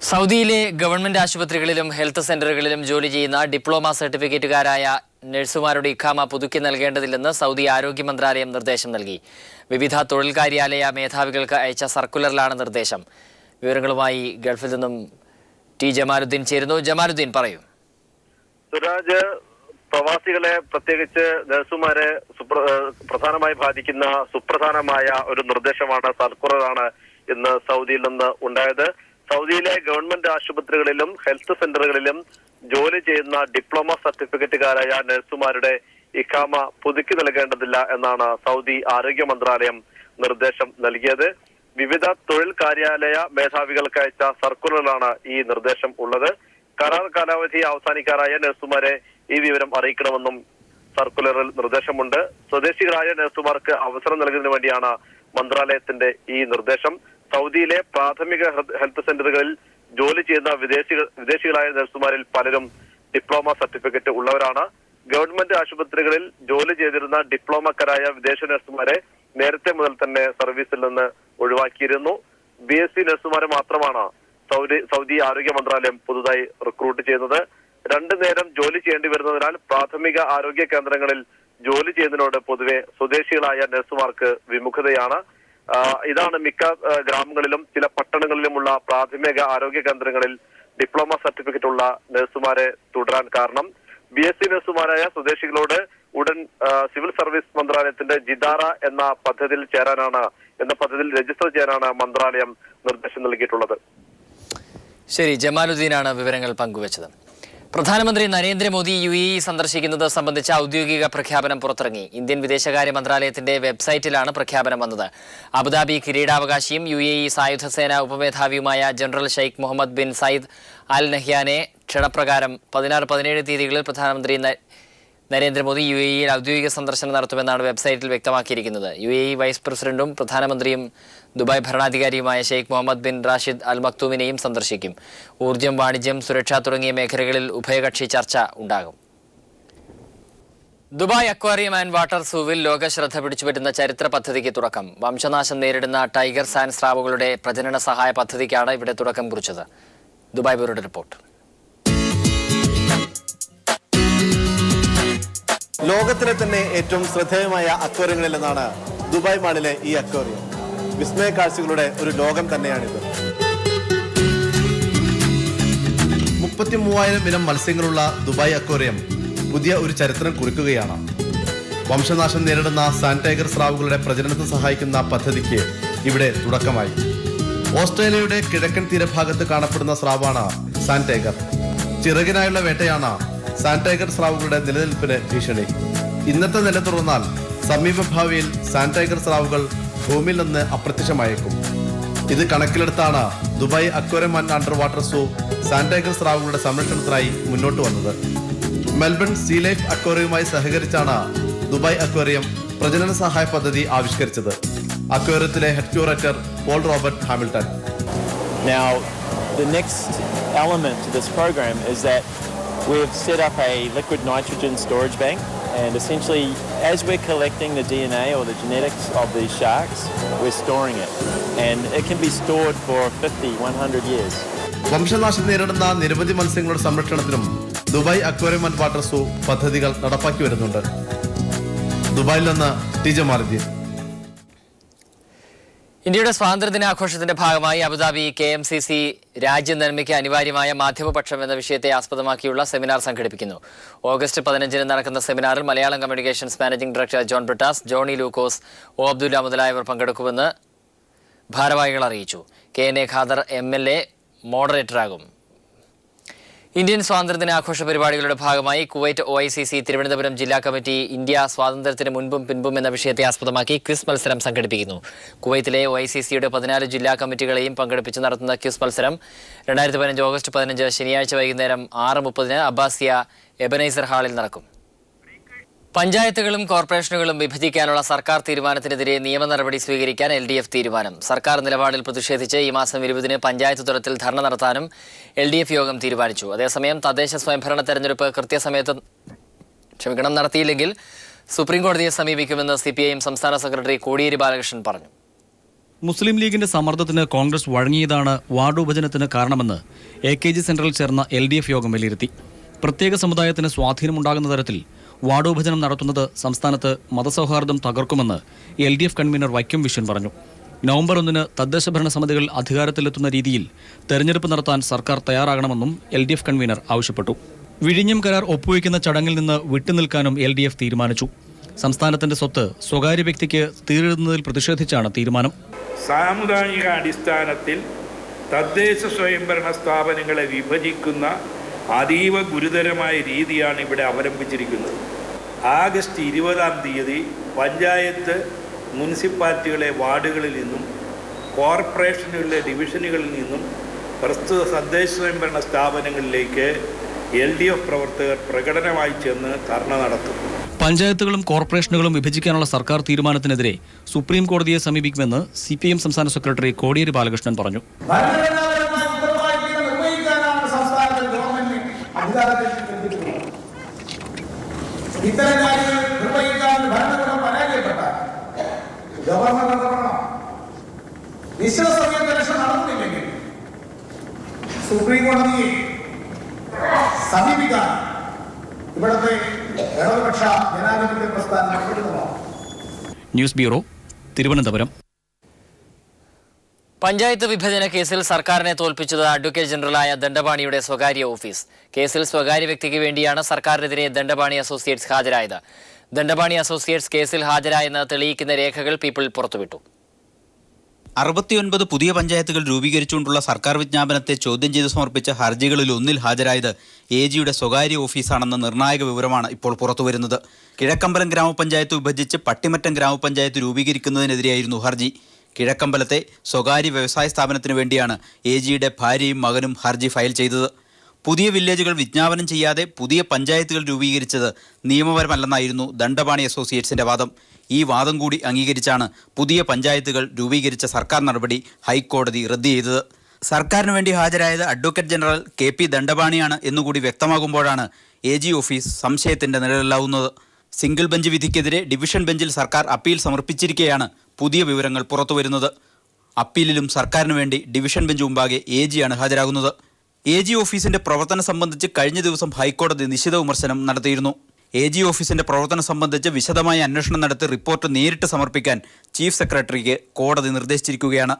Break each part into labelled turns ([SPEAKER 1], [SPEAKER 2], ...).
[SPEAKER 1] സൗദിയിലെ ഗവൺമെന്റ് ആശുപത്രികളിലും ഹെൽത്ത് സെന്ററുകളിലും ജോലി ചെയ്യുന്ന ഡിപ്ലോമ സർട്ടിഫിക്കറ്റുകാരായ നഴ്സുമാരുടെ ഇഖാമ പുതുക്കി നൽകേണ്ടതില്ലെന്ന് സൗദി ആരോഗ്യ മന്ത്രാലയം നിർദ്ദേശം നൽകി. വിവിധ തൊഴിൽ കാര്യാലയ മേധാവികൾക്ക് അയച്ച സർക്കുലറിലാണ് നിർദ്ദേശം. വിവരങ്ങളുമായി ഗൾഫിൽ നിന്നും ടി ജമാലുദ്ദീൻ ചേരുന്നു. ജമാലുദ്ദീൻ, പറയൂ.
[SPEAKER 2] സുരാജ്, പ്രവാസികളെ പ്രത്യേകിച്ച് നഴ്സുമാരെ പ്രധാനമായി ബാധിക്കുന്ന സുപ്രധാനമായ ഒരു നിർദ്ദേശമാണ്, സർക്കുലറാണ് ഇന്ന് സൗദിയിൽ നിന്ന് ഉണ്ടായത്. സൗദിയിലെ ഗവൺമെന്റ് ആശുപത്രികളിലും ഹെൽത്ത് സെന്ററുകളിലും ജോലി ചെയ്യുന്ന ഡിപ്ലോമ സർട്ടിഫിക്കറ്റുകാരായ നഴ്സുമാരുടെ ഇഖാമ പുതുക്കി നൽകേണ്ടതില്ല എന്നാണ് സൗദി ആരോഗ്യ മന്ത്രാലയം നിർദ്ദേശം നൽകിയത്. വിവിധ തൊഴിൽ കാര്യാലയ മേധാവികൾക്ക് അയച്ച സർക്കുലറിലാണ് ഈ നിർദ്ദേശം ഉള്ളത്. കരാർ കാലാവധി അവസാനിക്കാറായ നഴ്സുമാരെ ഈ വിവരം അറിയിക്കണമെന്നും സർക്കുലറിൽ നിർദ്ദേശമുണ്ട്. സ്വദേശികളായ നഴ്സുമാർക്ക് അവസരം നൽകുന്നതിന് വേണ്ടിയാണ് മന്ത്രാലയത്തിന്റെ ഈ നിർദ്ദേശം. സൗദിയിലെ പ്രാഥമിക ഹെൽത്ത് സെന്ററുകളിൽ ജോലി ചെയ്യുന്ന വിദേശികളായ നഴ്സുമാരിൽ പലരും ഡിപ്ലോമ സർട്ടിഫിക്കറ്റ് ഉള്ളവരാണ്. ഗവൺമെന്റ് ആശുപത്രികളിൽ ജോലി ചെയ്തിരുന്ന ഡിപ്ലോമക്കാരായ വിദേശ നഴ്സുമാരെ നേരത്തെ മുതൽ തന്നെ സർവീസിൽ നിന്ന് ഒഴിവാക്കിയിരുന്നു. BSc നഴ്സുമാരെ മാത്രമാണ് സൗദി ആരോഗ്യ മന്ത്രാലയം പുതുതായി റിക്രൂട്ട് ചെയ്യുന്നത്. 2 നേരം ജോലി ചെയ്യേണ്ടി വരുന്നതിനാൽ പ്രാഥമിക ആരോഗ്യ കേന്ദ്രങ്ങളിൽ ജോലി ചെയ്യുന്നതിനോട് പൊതുവെ സ്വദേശികളായ നഴ്സുമാർക്ക് വിമുഖതയാണ്. ഇതാണ് മിക്ക ഗ്രാമങ്ങളിലും ചില പട്ടണങ്ങളിലുമുള്ള പ്രാഥമിക ആരോഗ്യ കേന്ദ്രങ്ങളിൽ ഡിപ്ലോമ സർട്ടിഫിക്കറ്റ് ഉള്ള നഴ്സുമാരെ തുടരാൻ കാരണം. BSc നഴ്സുമാരായ സ്വദേശികളോട് ഉടൻ സിവിൽ സർവീസ് മന്ത്രാലയത്തിന്റെ ജിദാറ എന്ന പദ്ധതിയിൽ രജിസ്റ്റർ ചെയ്യാനാണ് മന്ത്രാലയം നിർദ്ദേശം നൽകിയിട്ടുള്ളത്.
[SPEAKER 1] ശരി, ജമാലുദ്ദീനാണ് വിവരങ്ങൾ പങ്കുവച്ചത്. പ്രധാനമന്ത്രി നരേന്ദ്രമോദി UAE സന്ദർശിക്കുന്നത് സംബന്ധിച്ച ഔദ്യോഗിക പ്രഖ്യാപനം പുറത്തിറങ്ങി. ഇന്ത്യൻ വിദേശകാര്യ മന്ത്രാലയത്തിന്റെ വെബ്സൈറ്റിലാണ് പ്രഖ്യാപനം വന്നത്. അബുദാബി കിരീടാവകാശിയും UAE സായുധ സേന ഉപമേധാവിയുമായ general sheikh Mohammed bin Zayed Al നഹ്യാനെ ക്ഷണപ്രകാരം 16-17 തീയതികളിൽ പ്രധാനമന്ത്രി നരേന്ദ്രമോദി UAEയിൽ ഔദ്യോഗിക സന്ദർശനം നടത്തുമെന്നാണ് വെബ്സൈറ്റിൽ വ്യക്തമാക്കിയിരിക്കുന്നത്. UAE വൈസ് പ്രസിഡന്റും പ്രധാനമന്ത്രിയും ദുബായ് ഭരണാധികാരിയുമായ sheikh Mohammed bin Rashid Al മക്തൂമിനെയും സന്ദർശിക്കും. ഊർജ്ജം, വാണിജ്യം, സുരക്ഷ തുടങ്ങിയ മേഖലകളിൽ ഉഭയകക്ഷി ചർച്ച ഉണ്ടാകും. ദുബായ് അക്വാറിയം ആൻഡ് വാട്ടർ സൂവിൽ ലോക ശ്രദ്ധ പിടിച്ചുപറ്റുന്ന ചരിത്ര പദ്ധതിക്ക് തുടക്കം. വംശനാശം നേരിടുന്ന ടൈഗർ സാൻഡ് സ്രാവുകളുടെ പ്രജനന സഹായ പദ്ധതിക്കാണ് ഇവിടെ തുടക്കം കുറിച്ചത്. ദുബായ് ബ്യൂറോയുടെ റിപ്പോർട്ട്.
[SPEAKER 3] ലോകത്തിലെ തന്നെ ഏറ്റവും ശ്രദ്ധേയമായ അക്വേറിയങ്ങളിലെന്നാണ് ദുബായ് മാളിലെ ഈ അക്വേറിയം. വിസ്മയ കാഴ്ചകളുടെ ഒരു ലോകം തന്നെയാണിത്. 33,000 ഇനം മത്സ്യങ്ങളുള്ള ദുബായ് അക്വേറിയം പുതിയ ഒരു ചരിത്രം കുറിക്കുകയാണ്. വംശനാശം നേരിടുന്ന സാൻഡ് ടൈഗർ സ്രാവുകളുടെ പ്രജനനത്തിന് സഹായിക്കുന്ന പദ്ധതിക്ക് ഇവിടെ തുടക്കമായി. ഓസ്ട്രേലിയയുടെ കിഴക്കൻ തീരഭാഗത്ത് കാണപ്പെടുന്ന സ്രാവാണ് സാൻഡ് ടൈഗർ. ചിറകിനായുള്ള വേട്ടയാണ് സാൻഡ് ടൈഗർ സ്രാവുകളുടെ നിലനിൽപ്പിന് ഭീഷണി. ഇന്നത്തെ നില തുടർന്നാൽ സമീപഭാവിയിൽ സാൻഡ് ടൈഗർ സ്രാവുകൾ ഭൂമിയിൽ നിന്ന് അപ്രത്യക്ഷമായേക്കും. ഇത് കണക്കിലെടുത്താണ് Dubai aquarium and under water zoo sand tiger സ്രാവുകളുടെ സംരക്ഷണത്തിനായി മുന്നോട്ട് വന്നത്. മെൽബൺ സീ ലൈഫ് അക്വേറിയവുമായി സഹകരിച്ചാണ് ദുബായ് അക്വേറിയം പ്രജനന സഹായ പദ്ധതി ആവിഷ്കരിച്ചത്. അക്വേറിയത്തിലെ head curator Paul Robert Hamilton.
[SPEAKER 4] Now, the next element to this program is that we've set up a liquid nitrogen storage bank, and essentially as we're collecting the DNA or the genetics of these sharks, we're storing it, and it can be stored for 50-100 years.
[SPEAKER 3] വംശനാശം നേരിടുന്ന നിരവധി മത്സ്യങ്ങളുടെ സംരക്ഷണത്തിനും Dubai aquarium and water സൂ പദ്ധതികൾ നടപ്പാക്കി വരുന്നുണ്ട്. ദുബായിൽ നിന്ന് ടി ജമാലുദ്ദീൻ.
[SPEAKER 1] ഇന്ത്യയുടെ സ്വാതന്ത്ര്യദിനാഘോഷത്തിന്റെ ഭാഗമായി അബുദാബി KMCC രാജ്യനന്മയ്ക്ക് അനിവാര്യമായ മാധ്യമപക്ഷം എന്ന വിഷയത്തെ ആസ്പദമാക്കിയുള്ള സെമിനാർ സംഘടിപ്പിക്കുന്നു. ഓഗസ്റ്റ് 15 നടക്കുന്ന സെമിനാറിൽ Malayalam communications managing director John Brittas, Johny Lukose, O Abdulla മുതലായവർ പങ്കെടുക്കുമെന്ന് ഭാരവാഹികൾ അറിയിച്ചു. KNA ഖാദർ MLA മോഡറേറ്ററാകും. ഇന്ത്യൻ സ്വാതന്ത്ര്യദിനാഘോഷ പരിപാടികളുടെ ഭാഗമായി കുവൈറ്റ് OICC തിരുവനന്തപുരം ജില്ലാ കമ്മിറ്റി ഇന്ത്യ സ്വാതന്ത്ര്യത്തിന് മുൻപും പിൻപും എന്ന വിഷയത്തെ ആസ്പദമാക്കി ക്വിസ് മത്സരം സംഘടിപ്പിക്കുന്നു. കുവൈത്തിലെ OICCയുടെ 14 ജില്ലാ കമ്മിറ്റികളെയും പങ്കെടുപ്പിച്ച് നടത്തുന്ന ക്വിസ് മത്സരം 2015 ഓഗസ്റ്റ് 15 ശനിയാഴ്ച വൈകുന്നേരം 6:30 അബ്ബാസിയ എബനൈസർ ഹാളിൽ നടക്കും. പഞ്ചായത്തുകളും കോർപ്പറേഷനുകളും വിഭജിക്കാനുള്ള സർക്കാർ തീരുമാനത്തിനെതിരെ നിയമ നടപടി സ്വീകരിക്കാൻ LDF തീരുമാനം. സർക്കാർ നിലപാടിൽ പ്രതിഷേധിച്ച് ഈ മാസം 20 പഞ്ചായത്ത് തലത്തിൽ ധർണ നടത്താനും LDF യോഗം തീരുമാനിച്ചു. അതേസമയം തദ്ദേശ സ്വയംഭരണ തെരഞ്ഞെടുപ്പ് കൃത്യസമയത്ത് നടത്തിയില്ലെങ്കിൽ സുപ്രീംകോടതിയെ സമീപിക്കുമെന്ന് CPIM സംസ്ഥാന സെക്രട്ടറി കോടിയേരി ബാലകൃഷ്ണൻ പറഞ്ഞു.
[SPEAKER 5] മുസ്ലിം ലീഗിന്റെ സമ്മർദ്ദത്തിന് കോൺഗ്രസ് വഴങ്ങിയതാണ് വാർഡ് വിഭജനത്തിന് കാരണമെന്ന് AKG സെന്ററിൽ ചേർന്ന LDF യോഗം വിലയിരുത്തി. പ്രത്യേക സമുദായത്തിന് സ്വാധീനമുണ്ടാകുന്ന തരത്തിൽ വാർഡ് വിഭജനം നടത്തുന്നത് സംസ്ഥാനത്ത് മതസൗഹാർദ്ദം തകർക്കുമെന്ന് LDF കൺവീനർ വൈക്കം വിശ്വൻ പറഞ്ഞു. നവംബർ 1 തദ്ദേശ ഭരണ സമിതികൾ അധികാരത്തിലെത്തുന്ന രീതിയിൽ തെരഞ്ഞെടുപ്പ് നടത്താൻ സർക്കാർ തയ്യാറാകണമെന്നും LDF കൺവീനർ ആവശ്യപ്പെട്ടു. വിഴിഞ്ഞം കരാർ ഒപ്പുവയ്ക്കുന്ന ചടങ്ങിൽ നിന്ന് വിട്ടുനിൽക്കാനും LDF തീരുമാനിച്ചു. സംസ്ഥാനത്തിന്റെ സ്വത്ത് സ്വകാര്യ വ്യക്തിക്ക് തീരുന്നതിൽ പ്രതിഷേധിച്ചാണ് തീരുമാനം.
[SPEAKER 6] സാമുദായിക അടിസ്ഥാനത്തിൽ തദ്ദേശ സ്വയംഭരണ സ്ഥാപനങ്ങളെ വിഭജിക്കുന്ന അതീവ ഗുരുതരമായ രീതിയാണ് ഇവിടെ അവലംബിച്ചിരിക്കുന്നത്. ആഗസ്റ്റ് 20 പഞ്ചായത്ത് മുനിസിപ്പാലിറ്റികളെ വാർഡുകളിൽ നിന്നും കോർപ്പറേഷനുകളിലെ ഡിവിഷനുകളിൽ നിന്നും പ്രസ്തുത തദ്ദേശ സ്വയംഭരണ സ്ഥാപനങ്ങളിലേക്ക് LDF പ്രവർത്തകർ പ്രകടനമായി ചെന്ന് ധർണ നടത്തും.
[SPEAKER 5] പഞ്ചായത്തുകളും കോർപ്പറേഷനുകളും വിഭജിക്കാനുള്ള സർക്കാർ തീരുമാനത്തിനെതിരെ സുപ്രീം കോടതിയെ സമീപിക്കുമെന്ന് CPM സംസ്ഥാന സെക്രട്ടറി കോടിയേരി ബാലകൃഷ്ണൻ പറഞ്ഞു.
[SPEAKER 7] ഇത്തരം കാര്യങ്ങൾ നിർവഹിക്കാൻ ഭരണകൂടം പരാജയപ്പെട്ട ഗവർണർ ഇടപെടണം. വിശ്വസനീയത രക്ഷ നടന്നില്ലെങ്കിൽ സുപ്രീം കോടതിയെ സമീപിക്കാൻ ഇവിടുത്തെ ഇടതുപക്ഷ ജനാധിപത്യ പ്രസ്ഥാനം നടപടികളാണ്.
[SPEAKER 5] News bureau, Thiruvananthapuram.
[SPEAKER 1] പഞ്ചായത്ത് വിഭജന കേസിൽ സർക്കാരിനെ തോൽപ്പിച്ചത് അഡ്വക്കേറ്റ് ജനറലായ ദണ്ഡപാണിയുടെ സ്വകാര്യ ഓഫീസ്. കേസിൽ സ്വകാര്യ വ്യക്തിക്ക് വേണ്ടിയാണ് സർക്കാരിനെതിരെ ദണ്ഡപാണി അസോസിയേറ്റ്സ് ഹാജരായത്. ദണ്ഡപാണി അസോസിയേറ്റ്സ് കേസിൽ ഹാജരായെന്ന് തെളിയിക്കുന്ന രേഖകൾ പീപ്പിൾ പുറത്തുവിട്ടു.
[SPEAKER 8] 69 പുതിയ പഞ്ചായത്തുകൾ രൂപീകരിച്ചുകൊണ്ടുള്ള സർക്കാർ വിജ്ഞാപനത്തെ ചോദ്യം ചെയ്ത് സമർപ്പിച്ച ഹർജികളിൽ ഒന്നിൽ ഹാജരായത് AGയുടെ സ്വകാര്യ ഓഫീസാണെന്ന നിർണായക വിവരമാണ് ഇപ്പോൾ പുറത്തുവരുന്നത്. കിഴക്കമ്പലം ഗ്രാമപഞ്ചായത്ത് വിഭജിച്ച് പട്ടിമറ്റം ഗ്രാമപഞ്ചായത്ത് രൂപീകരിക്കുന്നതിനെതിരെയായിരുന്നു ഹർജി. കിഴക്കമ്പലത്തെ സ്വകാര്യ വ്യവസായ സ്ഥാപനത്തിനു വേണ്ടിയാണ് AGയുടെ ഭാര്യയും മകനും ഹർജി ഫയൽ ചെയ്തത്. പുതിയ വില്ലേജുകൾ വിജ്ഞാപനം ചെയ്യാതെ പുതിയ പഞ്ചായത്തുകൾ രൂപീകരിച്ചത് നിയമപരമല്ലെന്നായിരുന്നു ദണ്ഡപാണി അസോസിയേറ്റ്സിന്റെ വാദം. ഈ വാദം കൂടി അംഗീകരിച്ചാണ് പുതിയ പഞ്ചായത്തുകൾ രൂപീകരിച്ച സർക്കാർ നടപടി ഹൈക്കോടതി റദ്ദ് ചെയ്തത്. സർക്കാരിന് വേണ്ടി ഹാജരായത് അഡ്വക്കേറ്റ് ജനറൽ KP ദണ്ഡപാണിയാണ് എന്നുകൂടി വ്യക്തമാകുമ്പോഴാണ് AG ഓഫീസ് സംശയത്തിന്റെ നിഴലിലാവുന്നത്. സിംഗിൾ ബെഞ്ച് വിധിക്കെതിരെ ഡിവിഷൻ ബെഞ്ചിൽ സർക്കാർ അപ്പീൽ സമർപ്പിച്ചിരിക്കെയാണ് പുതിയ വിവരങ്ങൾ പുറത്തുവരുന്നത്. അപ്പീലിലും സർക്കാരിന് വേണ്ടി ഡിവിഷൻ ബെഞ്ച് മുമ്പാകെ AGയാണ് ഹാജരാകുന്നത്. AG ഓഫീസിന്റെ പ്രവർത്തനം സംബന്ധിച്ച് കഴിഞ്ഞ ദിവസം ഹൈക്കോടതി നിശിത വിമർശനം നടത്തിയിരുന്നു. AG ഓഫീസിന്റെ പ്രവർത്തനം സംബന്ധിച്ച് വിശദമായ അന്വേഷണം നടത്തി റിപ്പോർട്ട് നേരിട്ട് സമർപ്പിക്കാൻ ചീഫ് സെക്രട്ടറിക്ക് കോടതി നിർദ്ദേശിച്ചിരിക്കുകയാണ്.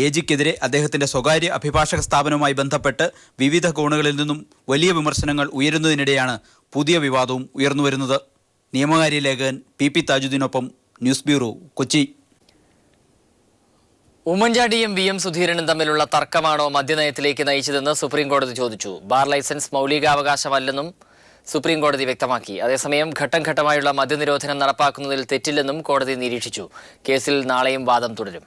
[SPEAKER 8] AGക്കെതിരെ അദ്ദേഹത്തിന്റെ സ്വകാര്യ അഭിഭാഷക സ്ഥാപനവുമായി ബന്ധപ്പെട്ട് വിവിധ കോണുകളിൽ നിന്നും വലിയ വിമർശനങ്ങൾ ഉയരുന്നതിനിടെയാണ് പുതിയ വിവാദവും ഉയർന്നുവരുന്നത്. നിയമകാര്യ ലേഖകൻ PP താജുദ്ദീനൊപ്പം ന്യൂസ് ബ്യൂറോ, കൊച്ചി.
[SPEAKER 1] ഉമ്മൻചാണ്ടിയും VM സുധീരനും തമ്മിലുള്ള തർക്കമാണോ മദ്യനയത്തിലേക്ക് നയിച്ചതെന്ന് സുപ്രീം കോടതി ചോദിച്ചു. ബാർ ലൈസൻസ് മൗലികാവകാശമല്ലെന്നും സുപ്രീം കോടതി വ്യക്തമാക്കി. അതേസമയം ഘട്ടം ഘട്ടമായുള്ള മദ്യനിരോധനം നടപ്പാക്കുന്നതിൽ തെറ്റില്ലെന്നും കോടതി നിരീക്ഷിച്ചു. കേസിൽ നാളെയും വാദം തുടരും.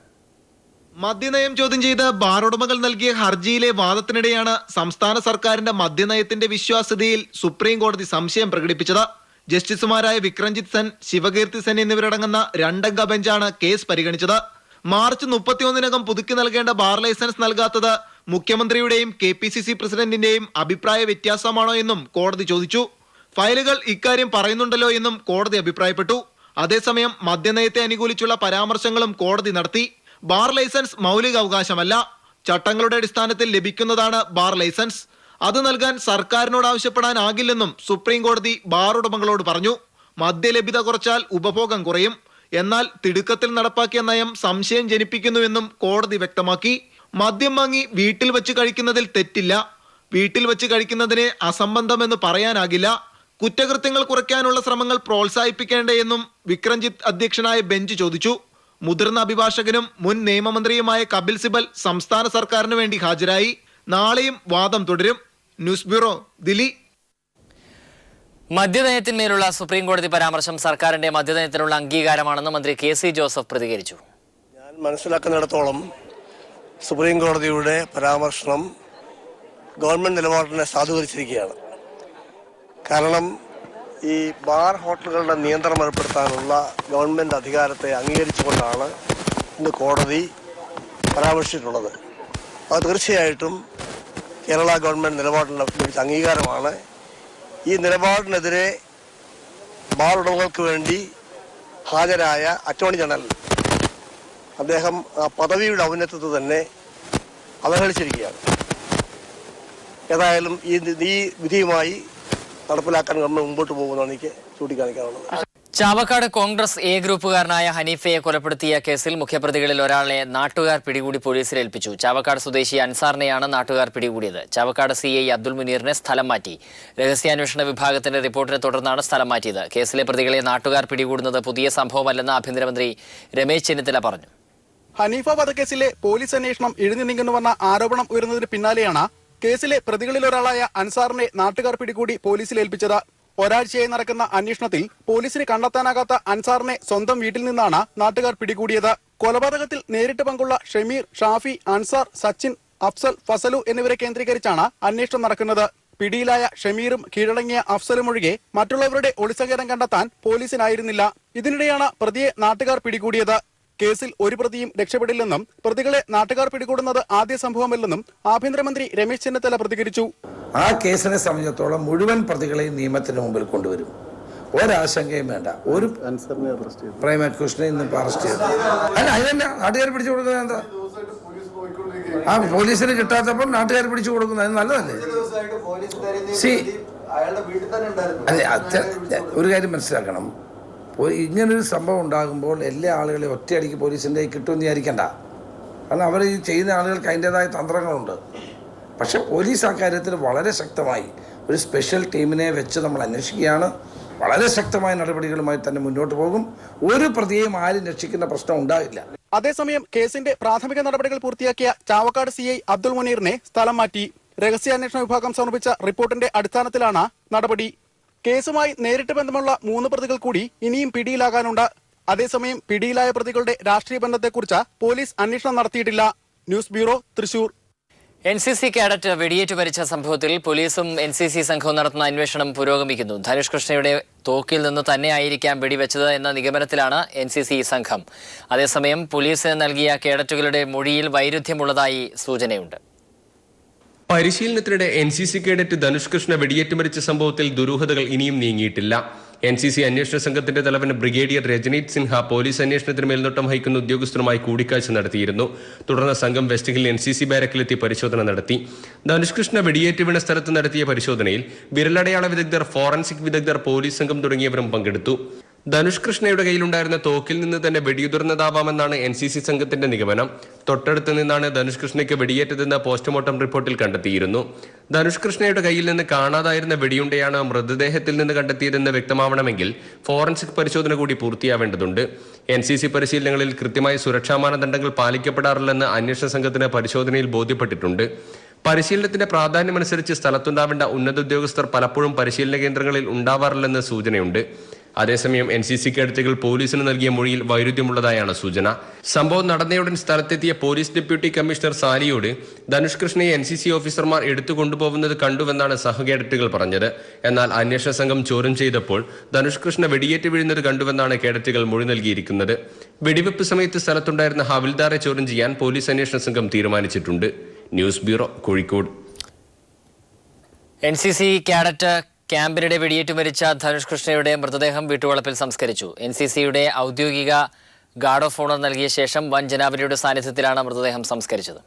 [SPEAKER 9] മദ്യനയം ചോദ്യം ചെയ്ത് ബാർ ഉടമകൾ നൽകിയ ഹർജിയിലെ വാദത്തിനിടെയാണ് സംസ്ഥാന സർക്കാരിന്റെ മദ്യനയത്തിന്റെ വിശ്വാസ്യതയിൽ സുപ്രീം കോടതി സംശയം പ്രകടിപ്പിച്ചത്. ജസ്റ്റിസുമാരായ വിക്രംജിത്ത് സെൻ, ശിവകീർത്തി സെൻ എന്നിവരടങ്ങുന്ന 2 അംഗ ബെഞ്ചാണ് കേസ് പരിഗണിച്ചത്. മാർച്ച് 31 പുതുക്കി നൽകേണ്ട ബാർ ലൈസൻസ് നൽകാത്തത് മുഖ്യമന്ത്രിയുടെയും KPCC പ്രസിഡന്റിന്റെയും അഭിപ്രായ വ്യത്യാസമാണോ എന്നും കോടതി ചോദിച്ചു. ഫയലുകൾ ഇക്കാര്യം പറയുന്നുണ്ടല്ലോ എന്നും കോടതി അഭിപ്രായപ്പെട്ടു. അതേസമയം മദ്യനയത്തെ അനുകൂലിച്ചുള്ള പരാമർശങ്ങളും കോടതി നടത്തി. ബാർ ലൈസൻസ് മൗലിക അവകാശമല്ല, ചട്ടങ്ങളുടെ അടിസ്ഥാനത്തിൽ ലഭിക്കുന്നതാണ് ബാർ ലൈസൻസ്. അത് നൽകാൻ സർക്കാരിനോട് ആവശ്യപ്പെടാനാകില്ലെന്നും സുപ്രീം കോടതി ബാർ ഉടമകളോട് പറഞ്ഞു. മദ്യലഭ്യത കുറച്ചാൽ ഉപഭോഗം കുറയും, എന്നാൽ തിടുക്കത്തിൽ നടപ്പാക്കിയ നയം സംശയം ജനിപ്പിക്കുന്നുവെന്നും കോടതി വ്യക്തമാക്കി. മദ്യം വാങ്ങി വീട്ടിൽ വെച്ച് കഴിക്കുന്നതിൽ തെറ്റില്ല. വീട്ടിൽ വെച്ച് കഴിക്കുന്നതിനെ അസംബന്ധമെന്ന് പറയാനാകില്ല. കുറ്റകൃത്യങ്ങൾ കുറയ്ക്കാനുള്ള ശ്രമങ്ങൾ പ്രോത്സാഹിപ്പിക്കേണ്ടതെന്നും വിക്രംജിത്ത് അധ്യക്ഷനായ ബെഞ്ച് ചോദിച്ചു. മുതിർന്ന അഭിഭാഷകനും മുൻ നിയമമന്ത്രിയുമായ കപിൽ സിബൽ സംസ്ഥാന സർക്കാരിന് വേണ്ടി ഹാജരായി. നാളെയും വാദം തുടരും. News bureau, Delhi.
[SPEAKER 1] മദ്യനയത്തിന്മേലുള്ള സുപ്രീം കോടതി പരാമർശം സർക്കാരിന്റെ മദ്യനയത്തിനുള്ള അംഗീകാരമാണെന്ന് മന്ത്രി KC ജോസഫ് പ്രതികരിച്ചു.
[SPEAKER 10] ഞാൻ മനസ്സിലാക്കുന്നിടത്തോളം സുപ്രീം കോടതിയുടെ പരാമർശനം ഗവൺമെന്റ് നിലപാടിനെ സാധൂകരിച്ചിരിക്കുകയാണ്. കാരണം ഈ ബാർ ഹോട്ടലുകളുടെ നിയന്ത്രണം ഏർപ്പെടുത്താനുള്ള ഗവൺമെന്റ് അധികാരത്തെ അംഗീകരിച്ചുകൊണ്ടാണ് ഇന്ന് കോടതി പരാമർശിച്ചിട്ടുള്ളത്. അത് തീർച്ചയായിട്ടും കേരള ഗവൺമെന്റ് നിലപാടിന് ലഭിച്ച അംഗീകാരമാണ്. ഈ നിലപാടിനെതിരെ ബാർ ഉടമകൾക്ക് വേണ്ടി ഹാജരായ അറ്റോർണി ജനറൽ അദ്ദേഹം ആ പദവിയുടെ ഔന്നത്യത്തെ തന്നെ അവഹേളിച്ചിരിക്കുകയാണ്. ഏതായാലും ഈ വിധിയുമായി നടപ്പിലാക്കാൻ ഗവൺമെന്റ് മുമ്പോട്ട് പോകുമെന്നാണ് എനിക്ക് ചൂണ്ടിക്കാണിക്കാനുള്ളത്.
[SPEAKER 1] ചാവക്കാട് കോൺഗ്രസ് എ ഗ്രൂപ്പുകാരനായ ഹനീഫയെ കൊലപ്പെടുത്തിയ കേസിൽ മുഖ്യപ്രതികളിൽ ഒരാളെ നാട്ടുകാർ പിടികൂടി പോലീസിൽ ഏൽപ്പിച്ചു. ചാവക്കാട് സ്വദേശി അൻസാറിനെയാണ് നാട്ടുകാർ പിടികൂടിയത്. ചാവക്കാട് CI അബ്ദുൾ മുനീറിനെ സ്ഥലം മാറ്റി. രഹസ്യാന്വേഷണ വിഭാഗത്തിന്റെ റിപ്പോർട്ടിനെ തുടർന്നാണ് സ്ഥലം മാറ്റിയത്. കേസിലെ പ്രതികളെ നാട്ടുകാർ പിടികൂടുന്നത് പുതിയ സംഭവമല്ലെന്ന് ആഭ്യന്തരമന്ത്രി രമേശ് ചെന്നിത്തല പറഞ്ഞു.
[SPEAKER 11] ഹനീഫ വധക്കേസിലെ പോലീസ് അന്വേഷണം ഇഴഞ്ഞു നീങ്ങുന്നുവെന്ന ആരോപണം ഉയർന്നതിന് പിന്നാലെയാണ് കേസിലെ പ്രതികളിൽ ഒരാളായ അൻസാറിനെ നാട്ടുകാർ പിടികൂടി പോലീസിൽ ഏൽപ്പിച്ചത്. ഒരാഴ്ചയായി നടക്കുന്ന അന്വേഷണത്തിൽ പോലീസിന് കണ്ടെത്താനാകാത്ത അൻസാറിനെ സ്വന്തം വീട്ടിൽ നിന്നാണ് നാട്ടുകാർ പിടികൂടിയത്. കൊലപാതകത്തിൽ നേരിട്ട് പങ്കുള്ള ഷമീർ, ഷാഫി, അൻസാർ, സച്ചിൻ, അഫ്സൽ, ഫസലു എന്നിവരെ കേന്ദ്രീകരിച്ചാണ് അന്വേഷണം നടക്കുന്നത്. പിടിയിലായ ഷമീറും കീഴടങ്ങിയ അഫ്സലും ഒഴികെ മറ്റുള്ളവരുടെ ഒളിസങ്കേതം കണ്ടെത്താൻ പോലീസിനായിരുന്നില്ല. ഇതിനിടെയാണ് പ്രതിയെ നാട്ടുകാർ പിടികൂടിയത്. കേസിൽ ഒരു പ്രതിയും രക്ഷപ്പെടില്ലെന്നും പ്രതികളെ നാട്ടുകാർ പിടികൂടുന്നത് ആദ്യ സംഭവമല്ലെന്നും ആഭ്യന്തരമന്ത്രി രമേശ് ചെന്നിത്തല പ്രതികരിച്ചു.
[SPEAKER 12] ആ കേസിനെ സംബന്ധിച്ചിടത്തോളം മുഴുവൻ പ്രതികളെയും നിയമത്തിന് മുമ്പിൽ കൊണ്ടുവരും. ഒരാശങ്കയും വേണ്ട. ഒരു പ്രൈം അക്യൂഷനെ ഇന്ന് അറസ്റ്റ് ചെയ്തു. അല്ല അതിനെന്നാ നാട്ടുകാർ പിടിച്ചു കൊടുക്കുന്നത്? എന്താ ആ പോലീസിന് കിട്ടാത്തപ്പം നാട്ടുകാർ പിടിച്ചു കൊടുക്കുന്നത് നല്ലതല്ലേ? അതെ, ഒരു കാര്യം മനസ്സിലാക്കണം. ഇങ്ങനൊരു സംഭവം ഉണ്ടാകുമ്പോൾ എല്ലാ ആളുകളെയും ഒറ്റയടിക്ക് പോലീസിൻ്റെ കിട്ടുമെന്ന് വിചാരിക്കണ്ട. കാരണം അവർ ഈ ചെയ്യുന്ന ആളുകൾക്ക് അതിൻ്റെതായ തന്ത്രങ്ങളുണ്ട്. പക്ഷെ പോലീസ് ആ കാര്യത്തിൽ വളരെ ശക്തമായി ഒരു സ്പെഷ്യൽ ടീമിനെ വെച്ച് നമ്മൾ അന്വേഷിക്കുകയാണ്. വളരെ ശക്തമായ നടപടികളുമായി തന്നെ മുന്നോട്ട് പോകും. ഒരു പ്രതിയെയും ആരും രക്ഷിക്കുന്ന പ്രശ്നം ഉണ്ടാകില്ല.
[SPEAKER 11] അതേസമയം കേസിന്റെ പ്രാഥമിക നടപടികൾ പൂർത്തിയാക്കിയ ചാവക്കാട് CI അബ്ദുൾ മുനീറിനെ സ്ഥലം മാറ്റി. രഹസ്യാന്വേഷണ വിഭാഗം സമർപ്പിച്ച റിപ്പോർട്ടിന്റെ അടിസ്ഥാനത്തിലാണ് നടപടി. കേസുമായി നേരിട്ട് ബന്ധമുള്ള 3 പ്രതികൾ കൂടി ഇനിയും പിടിയിലാകാനുണ്ട്. അതേസമയം പിടിയിലായ പ്രതികളുടെ രാഷ്ട്രീയ ബന്ധത്തെക്കുറിച്ച് പോലീസ് അന്വേഷണം നടത്തിയിട്ടില്ല. News bureau, Thrissur.
[SPEAKER 1] NCC cadet വെടിയേറ്റ് മരിച്ച സംഭവത്തിൽ പോലീസും NCC സംഘവും നടത്തുന്ന അന്വേഷണം പുരോഗമിക്കുന്നു. ധനുഷ് കൃഷ്ണയുടെ തോക്കിൽ നിന്ന് തന്നെയായിരിക്കാം വെടിവെച്ചത് എന്ന നിഗമനത്തിലാണ് NCC സംഘം. അതേസമയം പോലീസിന് നൽകിയ കേഡറ്റുകളുടെ മൊഴിയിൽ വൈരുദ്ധ്യമുള്ളതായി സൂചനയുണ്ട്.
[SPEAKER 13] പരിശീലനത്തിനിടെ NCC കേഡറ്റ് ധനുഷ് കൃഷ്ണ വെടിയേറ്റ് മരിച്ച സംഭവത്തിൽ ദുരൂഹതകൾ ഇനിയും നീങ്ങിയിട്ടില്ല. NCC അന്വേഷണ സംഘത്തിന്റെ തലവൻ ബ്രിഗേഡിയർ രജനീത് സിൻഹ പോലീസ് അന്വേഷണത്തിന് മേൽനോട്ടം വഹിക്കുന്ന ഉദ്യോഗസ്ഥരുമായി കൂടിക്കാഴ്ച നടത്തിയിരുന്നു. തുടർന്ന് സംഘം വെസ്റ്റ് ഹിൽ NCC ബാരക്കിലെത്തി പരിശോധന നടത്തി. ധനുഷ് കൃഷ്ണ വെടിയേറ്റ് വീണ സ്ഥലത്ത് നടത്തിയ പരിശോധനയിൽ വിരലടയാള വിദഗ്ധർ, ഫോറൻസിക് വിദഗ്ധർ, പോലീസ് സംഘം തുടങ്ങിയവരും പങ്കെടുത്തു. ധനുഷ് കൃഷ്ണയുടെ കയ്യിലുണ്ടായിരുന്ന തോക്കിൽ നിന്ന് തന്നെ വെടിയുതിർന്നതാവാമെന്നാണ് NCC സംഘത്തിന്റെ നിഗമനം. തൊട്ടടുത്ത് നിന്നാണ് ധനുഷ് കൃഷ്ണയ്ക്ക് വെടിയേറ്റതെന്ന് പോസ്റ്റ്മോർട്ടം റിപ്പോർട്ടിൽ കണ്ടെത്തിയിരുന്നു. ധനുഷ് കൃഷ്ണയുടെ കയ്യിൽ നിന്ന് കാണാതായിരുന്ന വെടിയുണ്ടയാണ് മൃതദേഹത്തിൽ നിന്ന് കണ്ടെത്തിയതെന്ന് വ്യക്തമാവണമെങ്കിൽ ഫോറൻസിക് പരിശോധന കൂടി പൂർത്തിയാവേണ്ടതുണ്ട്. NCC പരിശീലനങ്ങളിൽ കൃത്യമായ സുരക്ഷാ മാനദണ്ഡങ്ങൾ പാലിക്കപ്പെടാറില്ലെന്ന് അന്വേഷണ സംഘത്തിന് പരിശോധനയിൽ ബോധ്യപ്പെട്ടിട്ടുണ്ട്. പരിശീലനത്തിന്റെ പ്രാധാന്യമനുസരിച്ച് സ്ഥലത്തുണ്ടാവേണ്ട ഉന്നത ഉദ്യോഗസ്ഥർ പലപ്പോഴും പരിശീലന കേന്ദ്രങ്ങളിൽ ഉണ്ടാവാറില്ലെന്ന് സൂചനയുണ്ട്. അതേസമയം NCC കേഡറ്റുകൾ പോലീസിന് നൽകിയ മൊഴിയിൽ വൈരുദ്ധ്യമുള്ളതായാണ് സൂചന. സംഭവം നടന്നയുടൻ സ്ഥലത്തെത്തിയ പോലീസ് ഡെപ്യൂട്ടി കമ്മീഷണർ സാലിയോട് ധനുഷ് കൃഷ്ണയെ NCC ഓഫീസർമാർ എടുത്തു കൊണ്ടുപോകുന്നത് കണ്ടുവെന്നാണ് സഹകേഡറ്റുകൾ പറഞ്ഞത്. എന്നാൽ അന്വേഷണ സംഘം ചോദ്യം ചെയ്തപ്പോൾ ധനുഷ് കൃഷ്ണ വെടിയേറ്റ് വീഴുന്നത് കണ്ടുവെന്നാണ് കേഡറ്റുകൾ മൊഴി നൽകിയിരിക്കുന്നത്. വെടിവെപ്പ് സമയത്ത് സ്ഥലത്തുണ്ടായിരുന്ന ഹവിൽദാറെ ചോദ്യം ചെയ്യാൻ പോലീസ് അന്വേഷണ സംഘം തീരുമാനിച്ചിട്ടുണ്ട്. News bureau, Kozhikode.
[SPEAKER 1] NCC cadet ക്യാമ്പിനിടെ വെടിയേറ്റ് മരിച്ച ധനുഷ് കൃഷ്ണയുടെ മൃതദേഹം വീട്ടുവളപ്പിൽ സംസ്കരിച്ചു. NCCയുടെ ഔദ്യോഗിക ഗാർഡ് ഓഫ് ഓണർ നൽകിയ ശേഷം വൻ ജനാവലിയുടെ സാന്നിധ്യത്തിലാണ് മൃതദേഹം സംസ്കരിച്ചത്.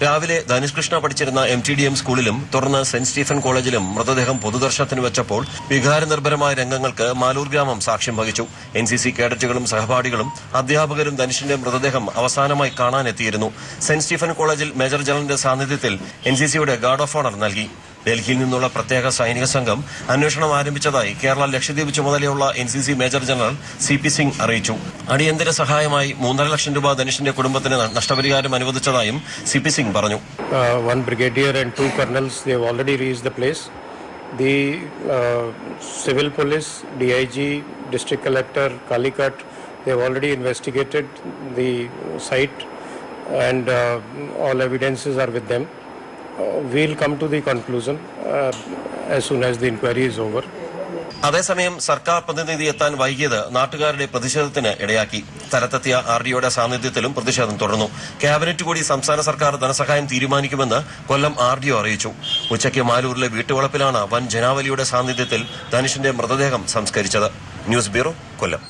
[SPEAKER 14] രാവിലെ ധനുഷ് കൃഷ്ണ പഠിച്ചിരുന്ന MTDM സ്കൂളിലും തുടർന്ന് സെന്റ് സ്റ്റീഫൻ കോളേജിലും മൃതദേഹം പൊതുദർശനത്തിന് വെച്ചപ്പോൾ വികാരനിർഭരമായ രംഗങ്ങൾക്ക് മാലൂർ ഗ്രാമം സാക്ഷ്യം വഹിച്ചു. NCC കേഡറ്റുകളും സഹപാഠികളും അധ്യാപകരും ധനുഷിന്റെ മൃതദേഹം അവസാനമായി കാണാനെത്തിയിരുന്നു. സെന്റ് സ്റ്റീഫൻ കോളേജിൽ മേജർ ജനറലിന്റെ സാന്നിധ്യത്തിൽ NCCയുടെ ഗാർഡ് ഓഫ് ഓണർ നൽകി. ഡൽഹിയിൽ നിന്നുള്ള പ്രത്യേക സൈനിക സംഘം അന്വേഷണം ആരംഭിച്ചതായി കേരള ലക്ഷദ്വീപ് ചുമതലയുള്ള NCC major general CP Singh അറിയിച്ചു. അടിയന്തര സഹായമായി 3.5 ലക്ഷം രൂപ ധനുഷിന്റെ കുടുംബത്തിന് നഷ്ടപരിഹാരം അനുവദിച്ചതായും CP സിംഗ് പറഞ്ഞു.
[SPEAKER 15] One brigadier and 2 colonels, they have already reached the place. The civil police, DIG, district collector, Calicut, they have already investigated the site and all evidences are with them. We'll come to the conclusion as soon as the inquiry is over.
[SPEAKER 14] അതേസമയം സർക്കാർ പ്രതിനിധി എത്താൻ വൈകിയത് നാട്ടുകാരുടെ പ്രതിഷേധത്തിന് ഇടയാക്കി. സ്ഥലത്തെത്തിയ RDOയുടെ സാന്നിധ്യത്തിലും പ്രതിഷേധം തുടർന്നു. ക്യാബിനറ്റ് കൂടി സംസ്ഥാന സർക്കാർ ധനസഹായം തീരുമാനിക്കുമെന്ന് കൊല്ലം RDO അറിയിച്ചു. ഉച്ചയ്ക്ക് മാലൂരിലെ വീട്ടുവളപ്പിലാണ് വൻ ജനാവലിയുടെ സാന്നിധ്യത്തിൽ ധനുഷിന്റെ മൃതദേഹം സംസ്കരിച്ചത്. ന്യൂസ് ബ്യൂറോ, കൊല്ലം.